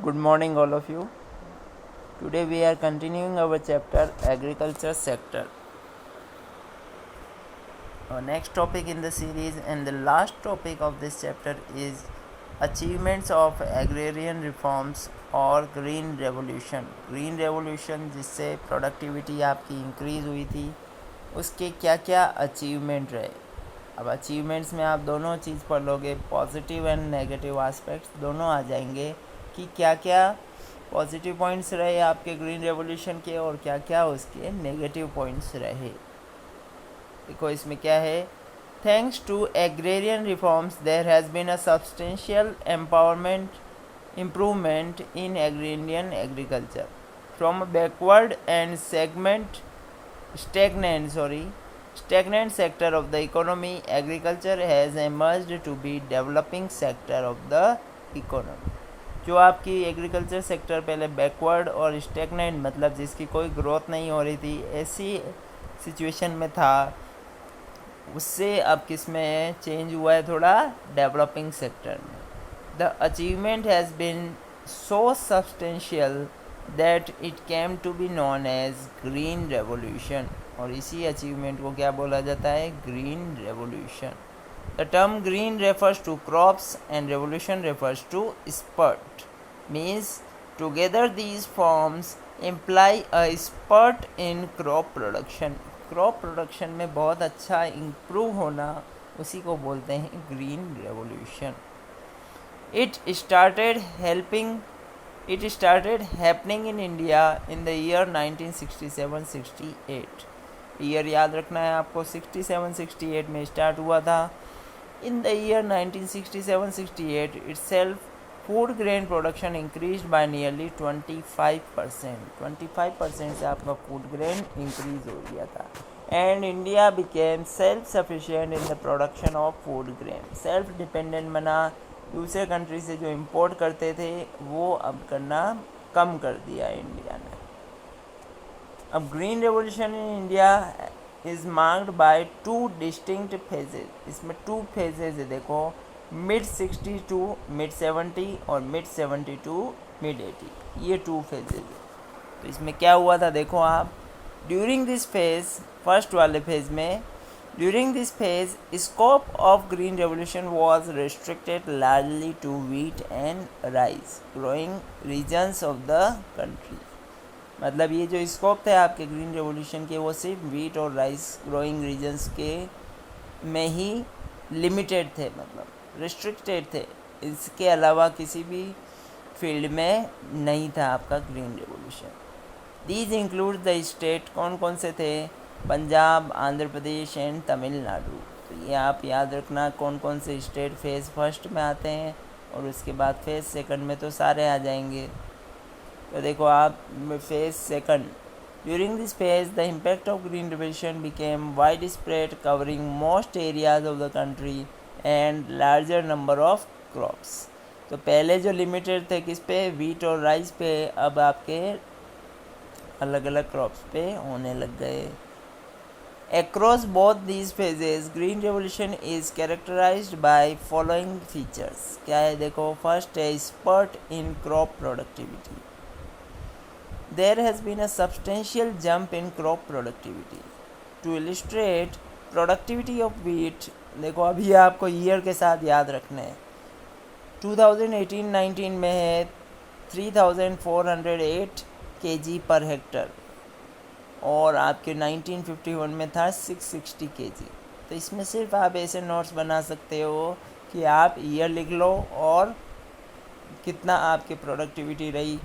Good morning, all of you. Today we are continuing our chapter Agriculture Sector. Our next topic in the series and the last topic of this chapter is achievements of agrarian reforms और green revolution. Green revolution जिससे productivity आपकी increase हुई थी, उसके क्या क्या achievement रहे। अब अचीवमेंट्स में आप दोनों चीज़ पढ़ लोगे, पॉजिटिव एंड नेगेटिव एस्पेक्ट्स दोनों आ जाएंगे कि क्या क्या पॉजिटिव पॉइंट्स रहे आपके ग्रीन रेवोल्यूशन के और क्या क्या उसके नेगेटिव पॉइंट्स रहे। देखो इसमें क्या है, thanks to agrarian reforms there has been a substantial empowerment improvement in agrarian agriculture from a backward and stagnant sector of the economy. Agriculture has emerged to be developing sector of the economy. जो आपकी agriculture sector पहले backward और stagnant मतलब जिसकी कोई growth नहीं हो रही थी, ऐसी सिचुएशन में था, उससे अब किस में चेंज हुआ है, थोड़ा डेवलपिंग सेक्टर में। The achievement has been so substantial that it came to be known as Green Revolution, और इसी अचीवमेंट को क्या बोला जाता है, green revolution. The term green refers to crops and revolution refers to spurt, means together these forms imply a spurt in crop production. Crop production में बहुत अच्छा इम्प्रूव होना, उसी को बोलते हैं green revolution. It started happening in India in the year 1967-68. Year याद रखना है आपको, 67-68 में स्टार्ट हुआ था। In the year 1967-68 itself, food grain production increased by nearly 25%. 25% से आपका फूड ग्रेन इंक्रीज हो गया था। And India became self-sufficient in the production of food grain. Self dependent बना, दूसरे कंट्री से जो इंपोर्ट करते थे वो अब करना कम कर दिया इंडिया ने। अब green revolution in India is marked by two distinct phases. इसमें टू फेजेज है, देखो, मिड 60 टू मिड 70 और मिड 70 टू मिड 80, ये टू फेजेज है। तो इसमें क्या हुआ था, देखो आप, ड्यूरिंग दिस फेज, फर्स्ट वाले फेज में, during this phase, scope of green revolution was restricted largely to wheat and rice growing regions of the country. मतलब ये जो स्कोप थे आपके ग्रीन रेवोल्यूशन के, वो सिर्फ वीट और राइस ग्रोइंग रीजन्स के में ही लिमिटेड थे, मतलब रिस्ट्रिक्टेड थे। इसके अलावा किसी भी फील्ड में नहीं था आपका green revolution. These include the state, कौन कौन से थे, पंजाब, आंध्र प्रदेश एंड तमिलनाडु। तो ये आप याद रखना कौन कौन से स्टेट फेज़ फर्स्ट में आते हैं और उसके बाद फेज़ सेकंड में तो सारे आ जाएंगे। तो देखो आप, phase second, during this phase the impact of green revolution became wide spread covering most areas of the country and larger number of crops. तो पहले जो लिमिटेड थे किस पे, वीट और राइस पे, अब आपके अलग अलग क्रॉप्स पे होने लग गए। Across both these phases, green revolution is characterized by following features. क्या है, देखो, फर्स्ट है spurt in crop productivity. There has been a substantial jump in crop productivity. To illustrate productivity of wheat, देखो अभी आपको ईयर के साथ याद रखना है, 2018-19 में है 3408 kg पर हेक्टर और आपके 1951 में था 660 kg। तो इसमें सिर्फ आप ऐसे नोट्स बना सकते हो कि आप ईयर लिख लो और कितना आपकी प्रोडक्टिविटी रही,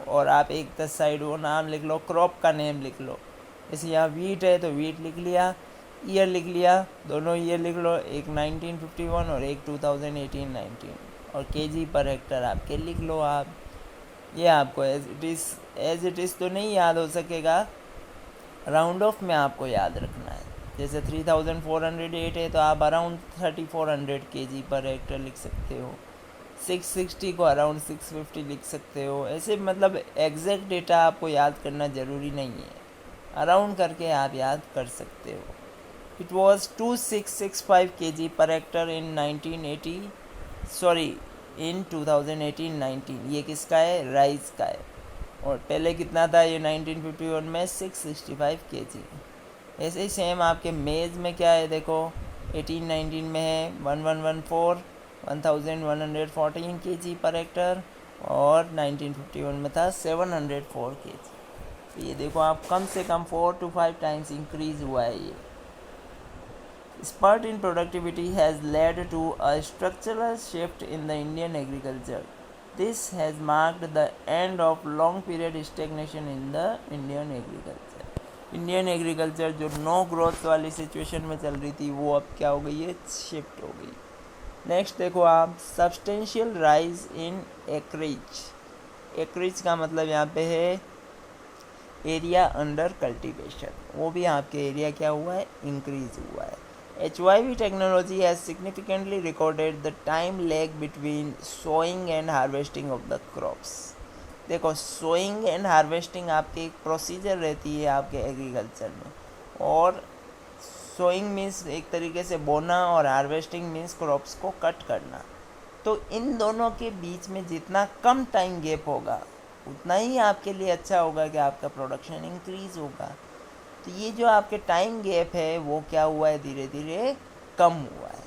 और आप एक 10 साइड वो नाम लिख लो, क्रॉप का नेम लिख लो। जैसे यहाँ वीट है तो वीट लिख लिया, ईयर लिख लिया, दोनों ईयर लिख लो, एक 1951 और एक 2018-19, और केजी पर हेक्टर आपके लिख लो आप। ये आपको एज इट इज़ तो नहीं याद हो सकेगा, राउंड ऑफ में आपको याद रखना है। जैसे 3408 है तो आप अराउंड 3400 kg पर हेक्टर लिख सकते हो, 660 को अराउंड 650 लिख सकते हो। ऐसे मतलब एग्जैक्ट डेटा आपको याद करना ज़रूरी नहीं है, अराउंड करके आप याद कर सकते हो। It was 2665 kg per hectare in 1980, sorry इन 2018-19। ये किसका है? राइस का है। और पहले कितना था ये 1951 में? 665 kg। ऐसे ही सेम आपके मेज़ में क्या है देखो, 18-19 में है 1114 kg पर हेक्टर, और 1951 में था 704 kg। तो ये देखो आप कम से कम 4 to 5 टाइम्स इंक्रीज़ हुआ है ये। Spurt in productivity has led to a structural shift in the Indian agriculture. This has marked the end of long period stagnation in the Indian agriculture. Indian agriculture जो no growth वाली situation में चल रही थी वो अब क्या हो गई है? शिफ्ट हो गई। नेक्स्ट देखो आप, सब्सटेंशियल राइज इन एकरेज। एकरेज का मतलब यहाँ पे है एरिया अंडर कल्टीवेशन। वो भी आपके एरिया क्या हुआ है? इंक्रीज हुआ है। HYV technology has significantly recorded the time lag between sowing and harvesting of the crops. देखो सोइंग एंड हार्वेस्टिंग आपकी एक प्रोसीजर रहती है आपके एग्रीकल्चर में, और सोइंग मीन्स एक तरीके से बोना और हार्वेस्टिंग मीन्स क्रॉप्स को कट करना। तो इन दोनों के बीच में जितना कम टाइम गैप होगा उतना ही आपके लिए अच्छा होगा कि आपका प्रोडक्शन इंक्रीज होगा। तो ये जो आपके टाइम गैप है वो क्या हुआ है? धीरे धीरे कम हुआ है।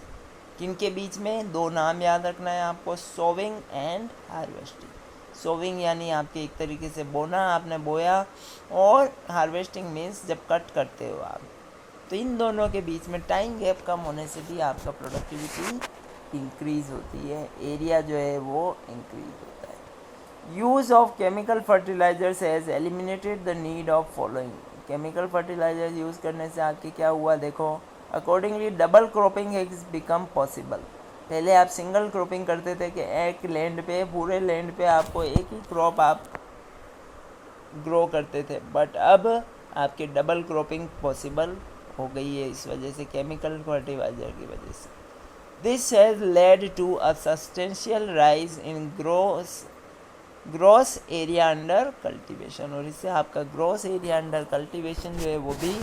किनके बीच में? दो नाम याद रखना है आपको, सोविंग एंड हार्वेस्टिंग। सोविंग यानी आपके एक तरीके से बोना, आपने बोया, और हार्वेस्टिंग मीन्स जब कट करते हो आप। तो इन दोनों के बीच में टाइम गैप कम होने से भी आपका प्रोडक्टिविटी इंक्रीज होती है, एरिया जो है वो इंक्रीज होता है। Use of chemical fertilizers has eliminated the need of following. Chemical fertilizer use करने से आपके क्या हुआ देखो, accordingly double cropping has become possible. पहले आप सिंगल क्रॉपिंग करते थे कि एक लैंड पे, पूरे लैंड पे आपको एक ही क्रॉप आप ग्रो करते थे, बट अब आपके डबल क्रॉपिंग पॉसिबल हो गई है इस वजह से, केमिकल फर्टिलाइजर की वजह से। This has led to a substantial rise in gross area under cultivation, और इससे आपका ग्रॉस एरिया अंडर कल्टीवेशन जो है वो भी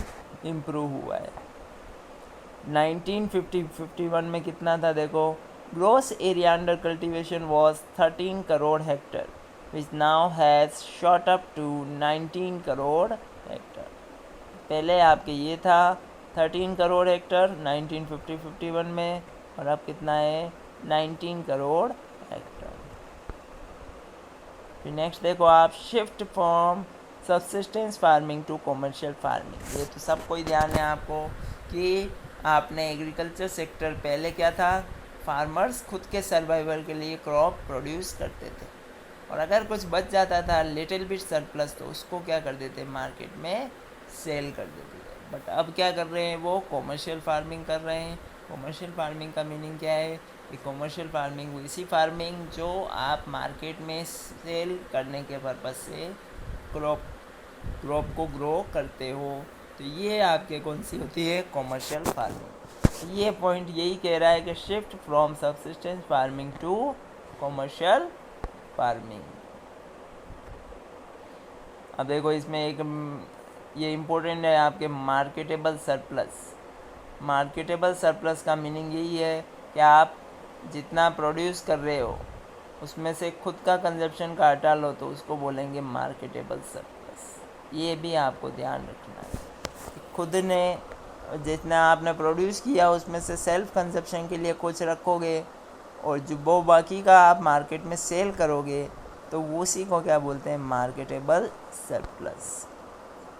इम्प्रूव हुआ है। 1951 में कितना था देखो, gross area under cultivation was 13 crore hectare, which now has shot up to 19 crore hectare. पहले आपके ये था 13 करोड़ हेक्टर 1951 में, और अब कितना है? 19 करोड़ हेक्टर। फिर नेक्स्ट देखो आप, shift from subsistence farming to commercial farming. ये तो सबको ही ध्यान है आपको कि आपने एग्रीकल्चर सेक्टर पहले क्या था, फार्मर्स खुद के सर्वाइवल के लिए क्रॉप प्रोड्यूस करते थे, और अगर कुछ बच जाता था लिटिल बिट सरप्लस तो उसको क्या कर देते? मार्केट में सेल कर देते थे। बट अब क्या कर रहे हैं? वो कॉमर्शियल फार्मिंग कर रहे हैं। कॉमर्शियल फार्मिंग का मीनिंग क्या है? कि कॉमर्शियल फार्मिंग वैसी फार्मिंग जो आप मार्केट में सेल करने के पर्पज़ से क्रॉप को ग्रो करते हो, तो ये आपके कौन सी होती है? Commercial farming. ये पॉइंट यही कह रहा है कि shift from subsistence farming to commercial farming. अब देखो इसमें एक ये इम्पोर्टेंट है आपके मार्केटेबल सरप्लस। मार्केटेबल सरप्लस का मीनिंग यही है कि आप जितना प्रोड्यूस कर रहे हो उसमें से खुद का कंजप्शन का हटा लो तो उसको बोलेंगे मार्केटेबल सरप्लस। ये भी आपको ध्यान रखना है, खुद ने जितना आपने प्रोड्यूस किया उसमें से सेल्फ कंजप्शन के लिए कुछ रखोगे, और जो वो बाकी का आप मार्केट में सेल करोगे तो उसी को क्या बोलते हैं? Marketable surplus.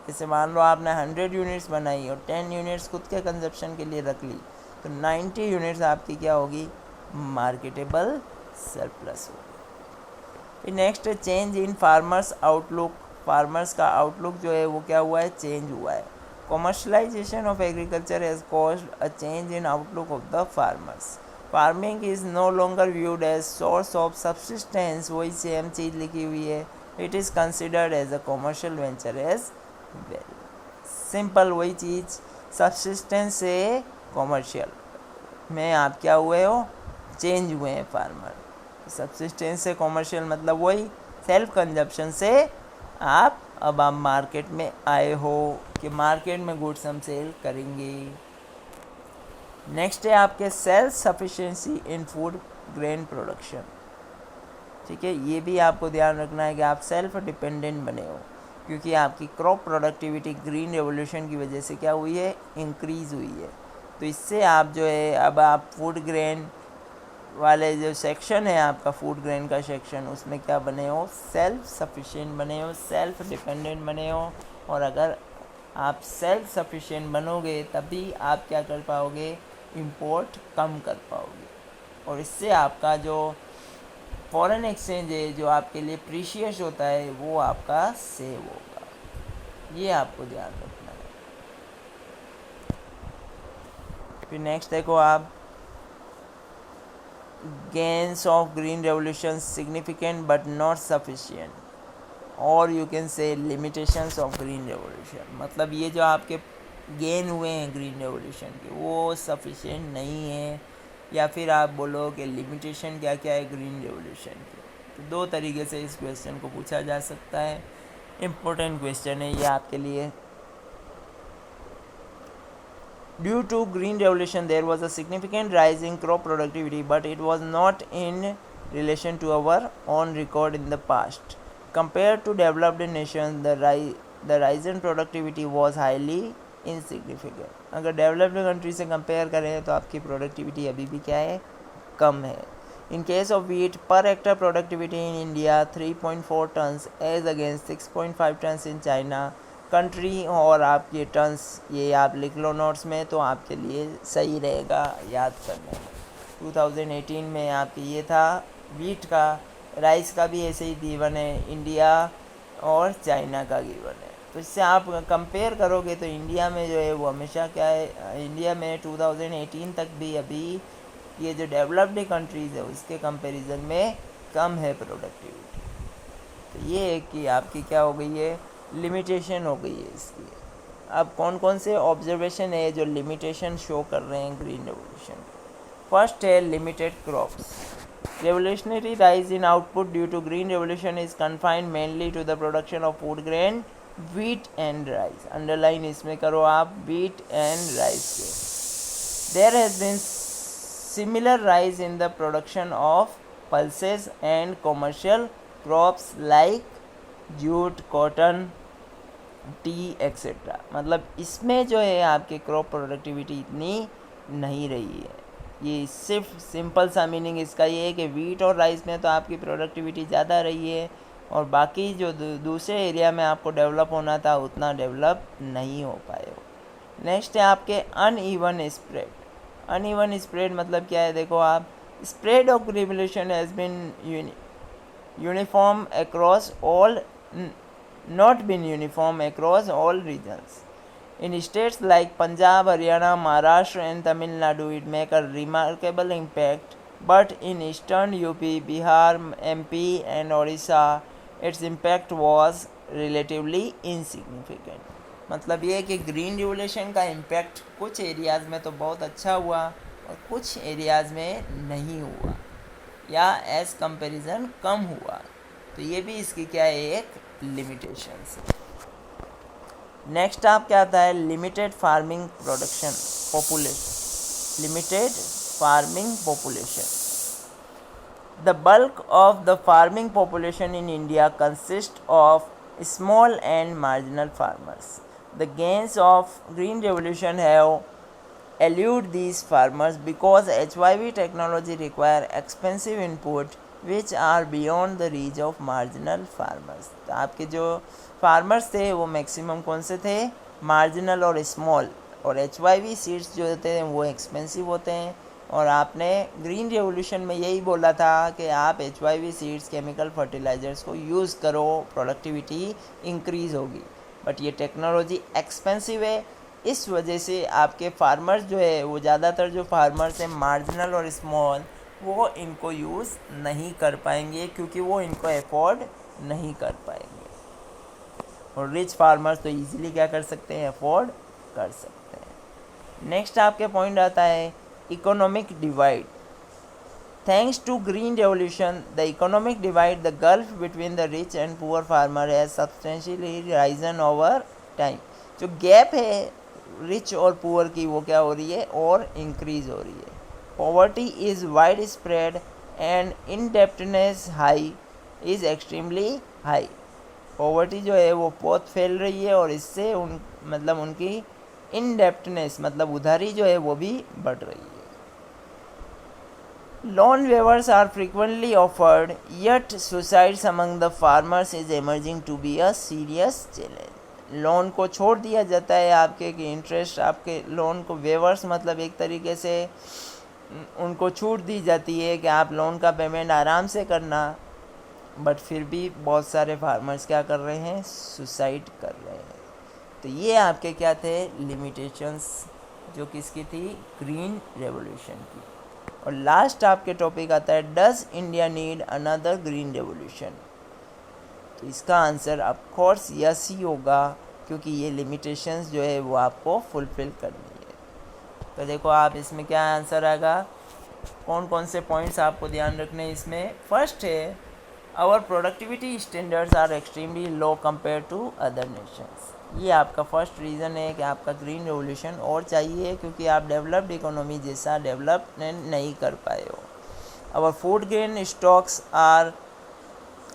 जैसे मान लो आपने 100 यूनिट्स बनाई और 10 यूनिट्स खुद के कंजप्शन के लिए रख ली, तो 90 यूनिट्स आपकी क्या होगी? मार्केटेबल सरप्लस होगी। फिर नेक्स्ट है change in farmers outlook. Farmers का आउटलुक जो है वो क्या हुआ है? चेंज हुआ है। Commercialisation of agriculture has caused a change in outlook of the farmers. Farming is no longer viewed as source of subsistence, वही सेम चीज़ लिखी हुई है। It is considered as a commercial venture as well. Simple वही चीज़, subsistence से commercial में आप क्या हुए हो? चेंज हुए हैं फार्मर। सब्सिस्टेंस से कॉमर्शियल मतलब वही, सेल्फ कंजप्शन से आप अब आप मार्केट में आए हो कि मार्केट में गुड्स हम सेल करेंगे। नेक्स्ट है आपके सेल्फ सफिशिएंसी इन फूड ग्रेन प्रोडक्शन। ठीक है, ये भी आपको ध्यान रखना है कि आप सेल्फ डिपेंडेंट बने हो, क्योंकि आपकी क्रॉप प्रोडक्टिविटी ग्रीन रेवोल्यूशन की वजह से क्या हुई है, इंक्रीज़ हुई है। तो इससे आप जो है, अब आप फूड ग्रेन वाले जो सेक्शन है आपका, फूड ग्रेन का सेक्शन, उसमें क्या बने हो, सेल्फ सफिशिएंट बने हो, सेल्फ डिपेंडेंट बने हो। और अगर आप सेल्फ सफिशिएंट बनोगे तभी आप क्या कर पाओगे, इंपोर्ट कम कर पाओगे, और इससे आपका जो फॉरेन एक्सचेंज है जो आपके लिए प्रीशियस होता है वो आपका सेव होगा। ये आपको ध्यान रखना है। फिर नेक्स्ट देखो आप, gains of green revolution significant but not sufficient, और you can say limitations of green revolution, मतलब ये जो आपके गेन हुए हैं ग्रीन रेवोल्यूशन के वो सफिशिएंट नहीं है, या फिर आप बोलो कि लिमिटेशन क्या क्या है ग्रीन रेवोल्यूशन की। तो दो तरीके से इस क्वेश्चन को पूछा जा सकता है, इम्पोर्टेंट क्वेश्चन है ये आपके लिए। Due to green revolution there was a significant rise in crop productivity, but it was not in relation to our own record in the past. Compared to developed nations, the rise in productivity was highly insignificant. अगर developed country से compare करें तो आपकी productivity अभी भी क्या है, कम है। In case of wheat, per hectare productivity in India 3.4 tons as against 6.5 tons in China. Country और आपके टन्स ये आप लिख लो नोट्स में, तो आपके लिए सही रहेगा याद करने में। 2018 में आपके ये था वीट का, राइस का भी ऐसे ही गिवन है, इंडिया और चाइना का गिवन है। तो इससे आप कंपेयर करोगे तो इंडिया में जो है वो हमेशा क्या है, इंडिया में 2018 तक भी अभी ये जो डेवलप्ड कंट्रीज़ है उसके कंपैरिजन में कम है प्रोडक्टिविटी। तो ये है कि आपकी क्या हो गई है, लिमिटेशन हो गई है इसकी। अब कौन कौन से ऑब्जर्वेशन है जो लिमिटेशन शो कर रहे हैं ग्रीन रेवोल्यूशन। फर्स्ट है limited crops. Revolutionary rise in output due to green revolution is confined mainly to the production of food grain wheat and rice. Underline इसमें करो आप, व्हीट एंड राइस के। There has been similar rise in the production of pulses and commercial crops like jute, cotton, tea etcetera. मतलब इसमें जो है आपके crop productivity इतनी नहीं रही है। ये सिर्फ सिंपल सा मीनिंग इसका ये है कि वीट और राइस में तो आपकी प्रोडक्टिविटी ज़्यादा रही है, और बाकी जो दूसरे एरिया में आपको डेवलप होना था उतना डेवलप नहीं हो पाए हो। नेक्स्ट है आपके अनइवन स्प्रेड। अनइवन स्प्रेड मतलब क्या है, देखो आप, spread of revolution has been uniform across all, not been uniform across all regions. In states like Punjab, Haryana, Maharashtra and Tamil Nadu it make a remarkable impact, but in eastern UP, Bihar, MP and Orissa its impact was relatively insignificant. मतलब ये है कि green revolution का impact कुछ areas में तो बहुत अच्छा हुआ और कुछ एरियाज़ में नहीं हुआ, या एज कंपैरिजन कम हुआ। तो ये भी इसकी क्या है, एक लिमिटेशंस। नेक्स्ट आप क्या आता है, limited farming production population. Limited farming population. The bulk of the farming population in India consist of small and marginal farmers. The gains of green revolution have elude these farmers because HYV technology require expensive input which are beyond the reach of marginal farmers. तो आपके जो farmers थे वो maximum कौन से थे, marginal और small, और HYV सीड्स जो होते हैं वो एक्सपेंसिव होते हैं। और आपने ग्रीन रेवोल्यूशन में यही बोला था कि आप HYV सीड्स, केमिकल फर्टिलाइजर्स को यूज़ करो, प्रोडक्टिविटी इंक्रीज़ होगी। बट ये टेक्नोलॉजी एक्सपेंसिव है, इस वजह से आपके फार्मर्स जो है वो ज़्यादातर जो फार्मर्स हैं मार्जिनल और स्मॉल, वो इनको यूज़ नहीं कर पाएंगे क्योंकि वो इनको अफोर्ड नहीं कर पाएंगे। और रिच फार्मर्स तो इजीली क्या कर सकते हैं, अफोर्ड कर सकते हैं। नेक्स्ट आपके पॉइंट आता है economic divide. Thanks to green revolution the economic divide, the gulf between the rich and poor farmer has substantially risen over time. जो गैप है रिच और पुअर की वो क्या हो रही है, और इंक्रीज़ हो रही है। Poverty is wide spread and इनडेप्टनेस high is extremely high. Poverty जो है वो बहुत फैल रही है और इससे उनकी इनडेप्टनेस मतलब उधारी जो है वो भी बढ़ रही है। Loan waivers are frequently offered yet suicides among the farmers is emerging to be a serious challenge। Loan को छोड़ दिया जाता है आपके कि इंटरेस्ट आपके लोन को वेवर्स मतलब एक तरीके से उनको छूट दी जाती है कि आप लोन का पेमेंट आराम से करना, बट फिर भी बहुत सारे फार्मर्स क्या कर रहे हैं, सुसाइड कर रहे हैं। तो ये आपके क्या थे लिमिटेशंस जो किसकी थी, ग्रीन रेवोल्यूशन की। और लास्ट आपके टॉपिक आता है does India need another green revolution. तो इसका answer of course yes he होगा क्योंकि ये लिमिटेशंस जो है वो आपको फुलफिल करनी है। तो देखो आप इसमें क्या आंसर आएगा, कौन कौन से पॉइंट्स आपको ध्यान रखने इसमें। फर्स्ट है our productivity standards are extremely low compare to other nations. ये आपका फर्स्ट रीज़न है कि आपका ग्रीन रेवोल्यूशन और चाहिए क्योंकि आप डेवलप्ड इकोनॉमी जैसा डेवलपमेंट नहीं कर पाए हो। Our food grain stocks are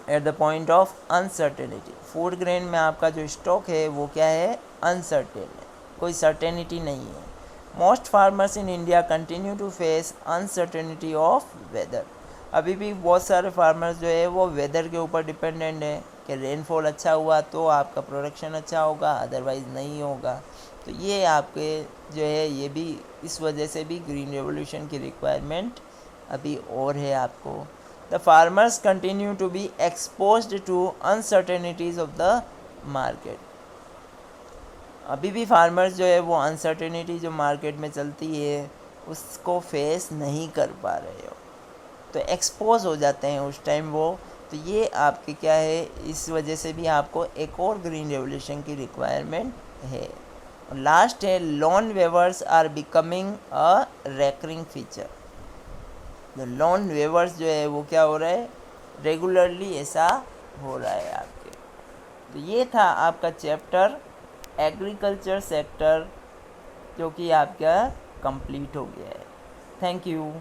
at the point of uncertainty. Food grain में आपका जो स्टॉक है वो क्या है, अनसर्टेन है, कोई सर्टेनिटी नहीं है। Most farmers in India continue to face uncertainty of weather. अभी भी बहुत सारे फार्मर्स जो है वो वेदर के ऊपर डिपेंडेंट है कि रेनफॉल अच्छा हुआ तो आपका प्रोडक्शन अच्छा होगा, अदरवाइज़ नहीं होगा। तो ये आपके जो है ये भी इस वजह से भी ग्रीन रेवोल्यूशन की रिक्वायरमेंट अभी और है आपको। The farmers continue to be exposed to uncertainties of the market. अभी भी फार्मर्स जो है वो अनसर्टेनिटी जो मार्केट में चलती है उसको फेस नहीं कर पा रहे हो, तो एक्सपोज हो जाते हैं उस टाइम वो। तो ये आपके क्या है, इस वजह से भी आपको एक और ग्रीन रेवोल्यूशन की रिक्वायरमेंट है। और लास्ट है loan waivers are becoming a recurring feature. तो लोन वेवर्स जो है वो क्या हो रहा है, रेगुलरली ऐसा हो रहा है आपके। तो ये था आपका चैप्टर एग्रीकल्चर सेक्टर जो कि आपका कंप्लीट हो गया है। Thank you.